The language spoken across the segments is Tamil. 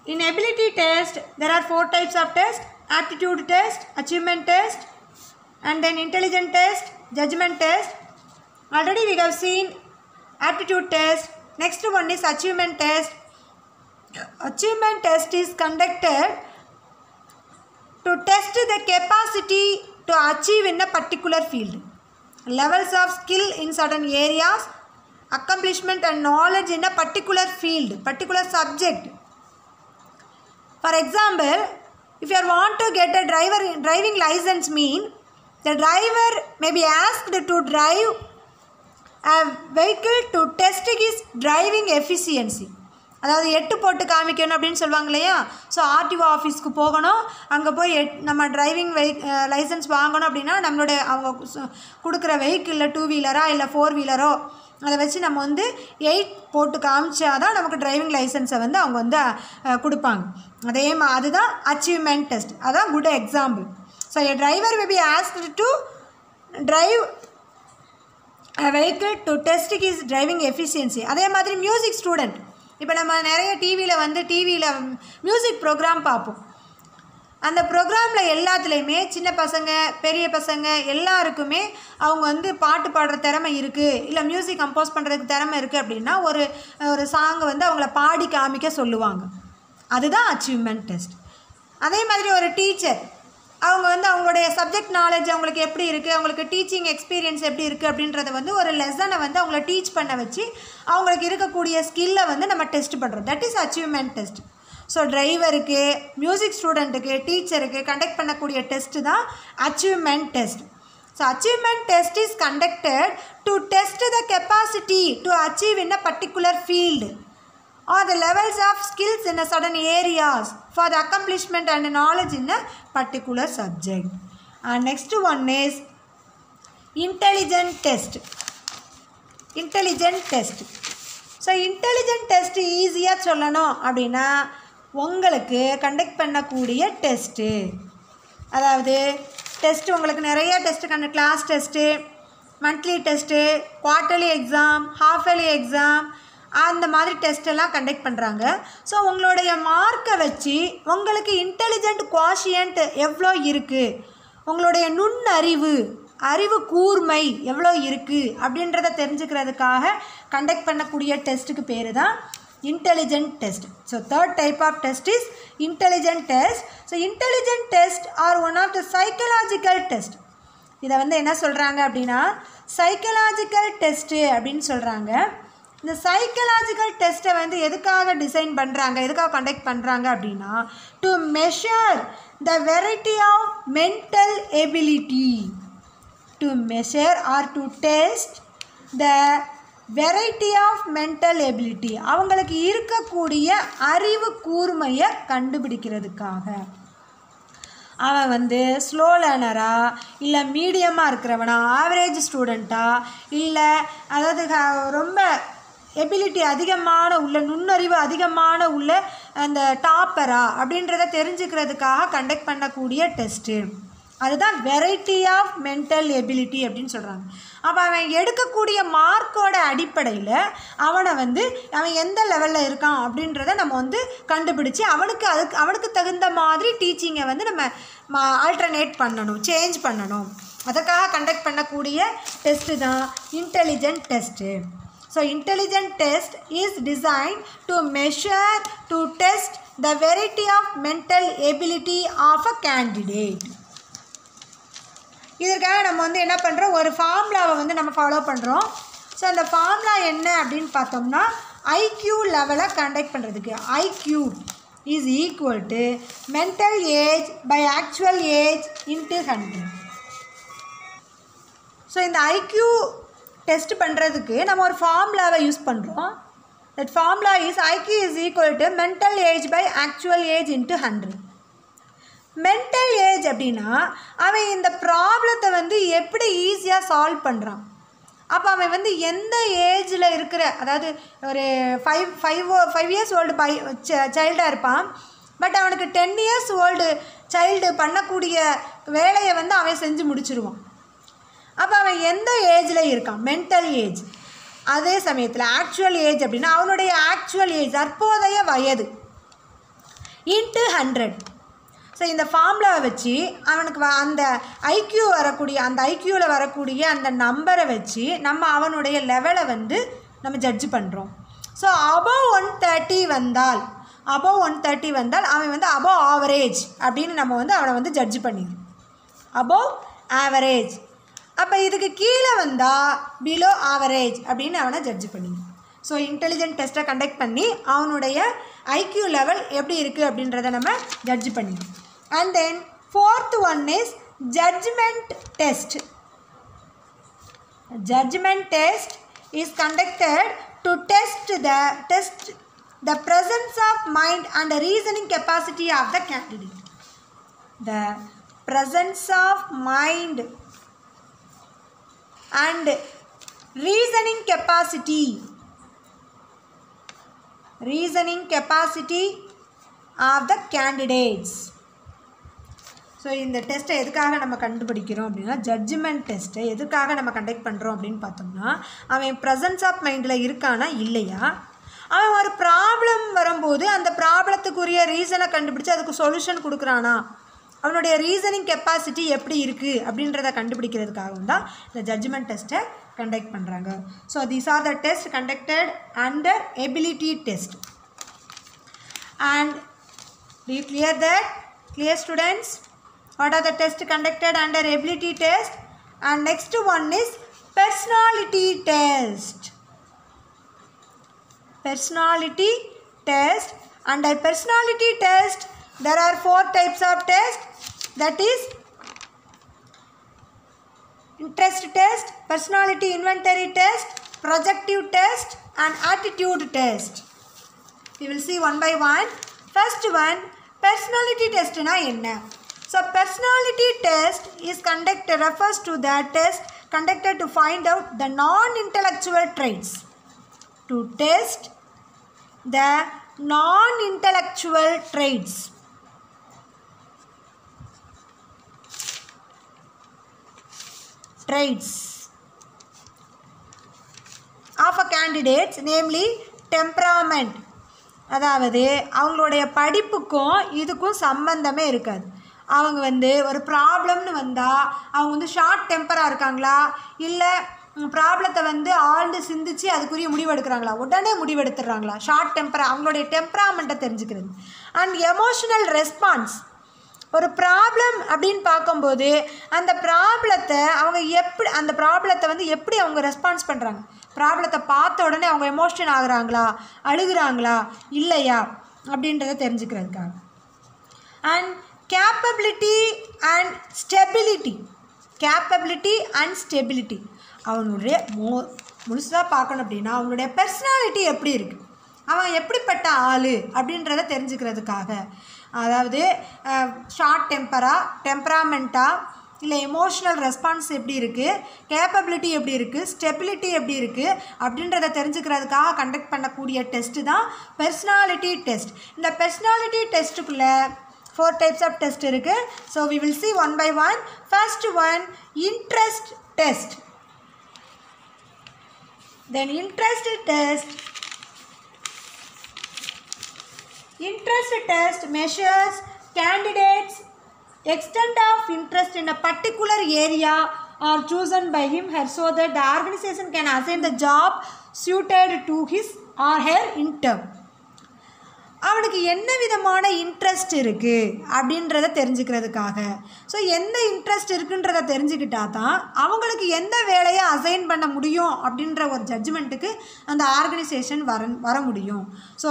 In ability test, there are 4 types of test: aptitude test, achievement test, and then intelligence test, judgment test. Already we have seen aptitude test. Next one is achievement test. Achievement test is conducted to test the capacity to achieve in a particular field. Levels of skill in certain areas, accomplishment and knowledge in a particular field, particular subject. For example, if you want to get a driving license, mean the driver may be asked to drive a vehicle to test his driving efficiency. அதாவது 8 போட்டு காமிக்கணும் அப்படின்னு சொல்லுவாங்க இல்லையா. ஸோ ஆர்டிஓ ஆஃபீஸ்க்கு போகணும், அங்கே போய் நம்ம டிரைவிங் லைசன்ஸ் வாங்கணும் அப்படின்னா நம்மளுடைய அவங்க கொடுக்குற வெஹிக்கிளில் 2 வீலரா இல்லை 4 வீலரோ அதை வச்சு நம்ம வந்து 8 போட்டு காமிச்சா தான் நமக்கு டிரைவிங் லைசன்ஸை வந்து அவங்க வந்து கொடுப்பாங்க. அதே அதுதான் அச்சீவ்மெண்ட் டெஸ்ட். அதான் good example. So a driver may be asked to drive a vehicle to test his driving efficiency. அதே மாதிரி மியூசிக் ஸ்டூடெண்ட். இப்போ நம்ம நிறைய டிவியில் மியூசிக் ப்ரோக்ராம் பார்ப்போம். அந்த ப்ரோக்ராமில் எல்லாத்துலேயுமே சின்ன பசங்க பெரிய பசங்க எல்லாருக்குமே அவங்க வந்து பாட்டு பாடுற திறமை இருக்குது, இல்லை மியூசிக் கம்போஸ் பண்ணுறதுக்கு திறமை இருக்குது அப்படின்னா ஒரு சாங்கை வந்து அவங்கள பாடி காமிக்க சொல்லுவாங்க. அதுதான் அச்சீவ்மெண்ட் டெஸ்ட். அதே மாதிரி ஒரு டீச்சர் அவங்க வந்து அவங்களுடைய சப்ஜெக்ட் நாலேஜ் அவங்களுக்கு எப்படி இருக்குது, அவங்களுக்கு டீச்சிங் எக்ஸ்பீரியன்ஸ் எப்படி இருக்குது அப்படின்றத வந்து ஒரு லெசனை வந்து அவங்கள டீச் பண்ண வச்சு அவங்களுக்கு இருக்கக்கூடிய ஸ்கில்லை வந்து நம்ம டெஸ்ட் பண்ணுறோம். That is achievement test. So டிரைவருக்கு, மியூசிக் ஸ்டூடெண்ட்டுக்கு, டீச்சருக்கு கண்டக்ட் பண்ணக்கூடிய டெஸ்ட்டு தான் achievement test. So achievement test is conducted to test the capacity to achieve in a particular field or the levels of skills in a certain areas for the accomplishment and knowledge in a particular subject. And next one is intelligent test. Intelligent test. So intelligent test ஈஸியாக சொல்லணும் அப்படின்னா உங்களுக்கு கண்டக்ட் பண்ணக்கூடிய டெஸ்ட்டு, அதாவது டெஸ்ட்டு உங்களுக்கு நிறைய test class test, monthly test, quarterly exam, half yearly exam, அந்த மாதிரி டெஸ்ட்டெல்லாம் கண்டக்ட் பண்ணுறாங்க. ஸோ உங்களுடைய மார்க்கை வச்சு உங்களுக்கு இன்டெலிஜென்ட் குவாஷியன்ட் எவ்வளோ இருக்குது, உங்களுடைய அறிவு கூர்மை எவ்வளோ இருக்குது அப்படின்றத தெரிஞ்சுக்கிறதுக்காக கண்டக்ட் பண்ணக்கூடிய டெஸ்ட்டுக்கு பேர் தான் intelligent test. So third type of test is intelligent test. So intelligent test are one of the psychological test. இதை வந்து என்ன சொல்கிறாங்க அப்படின்னா சைக்கலாஜிக்கல் டெஸ்ட்டு அப்படின்னு சொல்கிறாங்க. இந்த சைக்கலாஜிக்கல் டெஸ்ட்டை வந்து எதுக்காக டிசைன் பண்ணுறாங்க, எதுக்காக கண்டக்ட் பண்ணுறாங்க அப்படின்னா to measure the variety of mental ability. To measure or to test the variety of mental ability. அவங்களுக்கு இருக்கக்கூடிய அறிவு கூர்மையை கண்டுபிடிக்கிறதுக்காக. அவன் வந்து ஸ்லோ லேர்னரா இல்லை மீடியமாக இருக்கிறவனா, ஆவரேஜ் ஸ்டூடெண்ட்டா, இல்லை அதாவது ரொம்ப எபிலிட்டி அதிகமான உள்ள நுண்ணறிவு அதிகமான உள்ள அந்த டாப்பரா அப்படின்றத தெரிஞ்சுக்கிறதுக்காக கண்டக்ட் பண்ணக்கூடிய டெஸ்ட்டு. அதுதான் வெரைட்டி ஆஃப் மென்டல் எபிலிட்டி அப்படின்னு சொல்கிறாங்க. அப்போ அவன் எடுக்கக்கூடிய மார்க்கோட அடிப்படையில் அவன் எந்த லெவலில் இருக்கான் அப்படின்றத நம்ம வந்து கண்டுபிடிச்சி அவனுக்கு தகுந்த மாதிரி டீச்சிங்கை வந்து நம்ம ஆல்டர்னேட் பண்ணணும், சேஞ்ச் பண்ணணும். அதுக்காக கண்டக்ட் பண்ணக்கூடிய டெஸ்ட்டு தான் intelligent test. So intelligent test is designed to measure, to test the variety of mental ability of a candidate. இதற்காக நம்ம வந்து என்ன பண்ணுறோம், ஒரு ஃபார்முலாவை வந்து நம்ம ஃபாலோ பண்ணுறோம். ஸோ அந்த ஃபார்முலா என்ன அப்படின்னு பார்த்தோம்னா ஐக்யூ லெவலை கண்டக்ட் பண்ணுறதுக்கு IQ is equal to mental age by actual age into 100. So இந்த ஐக்யூ டெஸ்ட் பண்ணுறதுக்கு நம்ம ஒரு ஃபார்முலாவை யூஸ் பண்ணுறோம். That formula is IQ is equal to mental age by actual age into 100. Mental age அப்படின்னா அவன் இந்த ப்ராப்ளத்தை வந்து எப்படி ஈஸியாக சால்வ் பண்ணுறான். அப்போ அவன் வந்து எந்த ஏஜில் இருக்கிற, அதாவது ஒரு 5 இயர்ஸ் ஓல்டு சைல்டாக இருப்பான். பட் அவனுக்கு 10 இயர்ஸ் ஓல்டு சைல்டு பண்ணக்கூடிய வேலையை வந்து அவன் செஞ்சு முடிச்சிருவான். அப்போ அவன் எந்த ஏஜில் இருக்கான், மென்டல் ஏஜ். அதே சமயத்தில் ஆக்சுவல் ஏஜ் அப்படின்னா அவனுடைய ஆக்சுவல் ஏஜ் தற்போதைய வயது. into 100. ஸோ இந்த ஃபார்முலாவை வச்சு அவனுக்கு அந்த ஐக்யூ வரக்கூடிய அந்த ஐக்யூவில் வரக்கூடிய அந்த நம்பரை வச்சு நம்ம அவனுடைய லெவலை வந்து நம்ம ஜட்ஜ் பண்ணுறோம். ஸோ அபவ் 130 வந்தால் அவன் வந்து அபவ் ஆவரேஜ் அப்படின்னு நம்ம வந்து அவனை வந்து ஜட்ஜ் பண்ணிடுறோம். Above average. அப்போ இதுக்கு கீழே வந்தால் பிலோ ஆவரேஜ் அப்படின்னு அவனை ஜட்ஜ் பண்ணிடுறோம். ஸோ இன்டெலிஜென்ட் டெஸ்ட்டை கண்டக்ட் பண்ணி அவனுடைய ஐக்யூ லெவல் எப்படி இருக்குது அப்படின்றத நம்ம ஜட்ஜ் பண்ணிடுறோம். And then fourth one is judgment test. Judgment test is conducted to test the presence of mind and reasoning capacity of the candidate. The presence of mind and reasoning capacity of the candidates. So இந்த டெஸ்ட்டை எதுக்காக நம்ம கண்டுபிடிக்கிறோம் அப்படின்னா, ஜட்ஜ்மெண்ட் டெஸ்ட்டை எதுக்காக நம்ம கண்டக்ட் பண்ணுறோம் அப்படின்னு பார்த்தோம்னா, அவன் ப்ரெசன்ஸ் ஆஃப் மைண்டில் இருக்கானா இல்லையா, அவன் ஒரு ப்ராப்ளம் வரும்போது அந்த ப்ராப்ளத்துக்குரிய ரீசனை கண்டுபிடிச்சி அதுக்கு சொல்யூஷன் கொடுக்குறானா, அவனுடைய ரீசனிங் கெப்பாசிட்டி எப்படி இருக்குது அப்படின்றத கண்டுபிடிக்கிறதுக்காகவும் தான் இந்த ஜட்ஜ்மெண்ட் டெஸ்ட்டை கண்டக்ட் பண்ணுறாங்க. So these are the test conducted under ability test. And do you clear that? Clear students? What are the tests conducted under ability test? And next one is personality test. Personality test. Under personality test, there are 4 types of test. That is interest test, personality inventory test, projective test, and attitude test. We will see one by one. First one, personality test na enna. So personality test is refers to the test conducted to find out the non-intellectual traits. To test the non-intellectual traits. Of a candidate, namely temperament. அதாவது அவங்களுடைய படிப்புக்கும் இதுக்கும் சம்பந்தமே இருக்காது. அவங்க வந்து ஒரு ப்ராப்ளம்னு வந்தால் அவங்க வந்து ஷார்ட் டெம்பராக இருக்காங்களா, இல்லை ப்ராப்ளத்தை வந்து ஆழ்ந்து சிந்திச்சு அதுக்குரிய முடிவு எடுக்கிறாங்களா, உடனே முடிவு எடுத்துடுறாங்களா, ஷார்ட் டெம்பராக அவங்களுடைய டெம்பராமெண்ட்டை தெரிஞ்சுக்கிறது. And emotional response. ஒரு ப்ராப்ளம் அப்படின்னு பார்க்கும்போது அந்த ப்ராப்ளத்தை வந்து எப்படி அவங்க ரெஸ்பான்ஸ் பண்ணுறாங்க, ப்ராப்ளத்தை பார்த்த உடனே அவங்க எமோஷன் ஆகுறாங்களா, அழுகுறாங்களா இல்லையா அப்படின்றத தெரிஞ்சுக்கிறதுக்காக. And capability and stability. அவனுடைய முழுசாக பார்க்கணும் அப்படின்னா அவனுடைய பர்சனாலிட்டி எப்படி இருக்குது, அவன் எப்படிப்பட்ட ஆள் அப்படின்றத தெரிஞ்சுக்கிறதுக்காக. அதாவது ஷார்ட் டெம்பராமெண்ட்டாக, இல்லை எமோஷ்னல் ரெஸ்பான்ஸ் எப்படி இருக்குது, கேப்பபிலிட்டி எப்படி இருக்குது, ஸ்டெபிலிட்டி எப்படி இருக்குது அப்படின்றத தெரிஞ்சுக்கிறதுக்காக கண்டக்ட் பண்ணக்கூடிய டெஸ்ட்டு தான் பர்சனாலிட்டி டெஸ்ட். இந்த பர்சனாலிட்டி டெஸ்ட்டுக்குள்ளே 4 types of test இருக்குது. So we will see one by one. First one, interest test. Then interest test measures candidates' extent of interest in a particular area or chosen by him her so that the organization can assign the job suited to his or her intern. அவனுக்கு என்ன விதமான இன்ட்ரெஸ்ட் இருக்குது அப்படின்றத தெரிஞ்சுக்கிறதுக்காக. ஸோ எந்த இன்ட்ரெஸ்ட் இருக்குன்றத தெரிஞ்சுக்கிட்டா தான் அவங்களுக்கு எந்த வேலையை அசைன் பண்ண முடியும் அப்படின்ற ஒரு ஜட்ஜ்மெண்ட்டுக்கு அந்த ஆர்கனைசேஷன் வர முடியும். So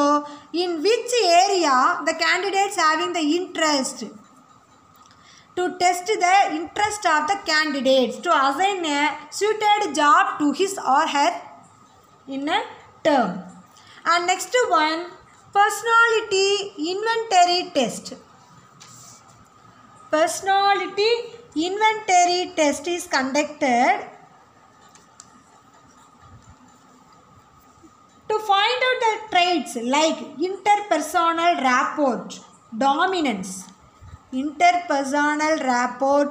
in which area the candidates having the interest to test the interest of the candidates to assign a suited job to his or her in a term. And next one, personality inventory test. Personality inventory test is conducted to find out the traits like interpersonal rapport, dominance, interpersonal rapport,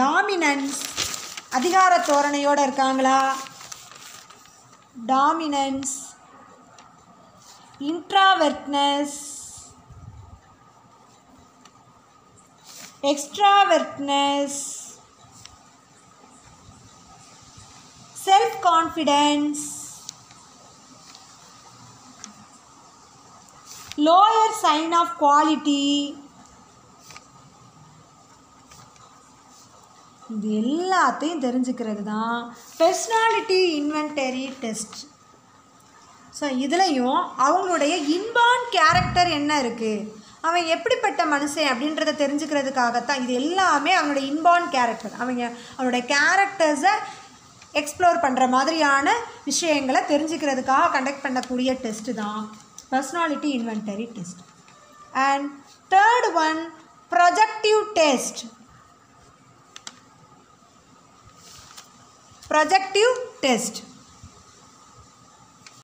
dominance, அதிகார தோரணையோடு இருக்காங்களா, dominance, introvertness, extrovertness, self-confidence, lower sign of quality. இது எல்லாத்தையும் தெரிஞ்சுக்கிறது தான் பர்சனாலிட்டி இன்வென்டரி டெஸ்ட். ஸோ இதுலேயும் அவங்களுடைய இன்பார்ன் கேரக்டர் என்ன இருக்குது, அவன் எப்படிப்பட்ட மனுஷன் அப்படின்றத தெரிஞ்சுக்கிறதுக்காகத்தான் இது எல்லாமே. அவனுடைய இன்பார்ன் கேரக்டர், அவனுடைய கேரக்டர்ஸை எக்ஸ்ப்ளோர் பண்ணுற மாதிரியான விஷயங்களை தெரிஞ்சுக்கிறதுக்காக கண்டக்ட் பண்ணக்கூடிய டெஸ்ட்டு தான் personality inventory test. And third one projective test. Projective test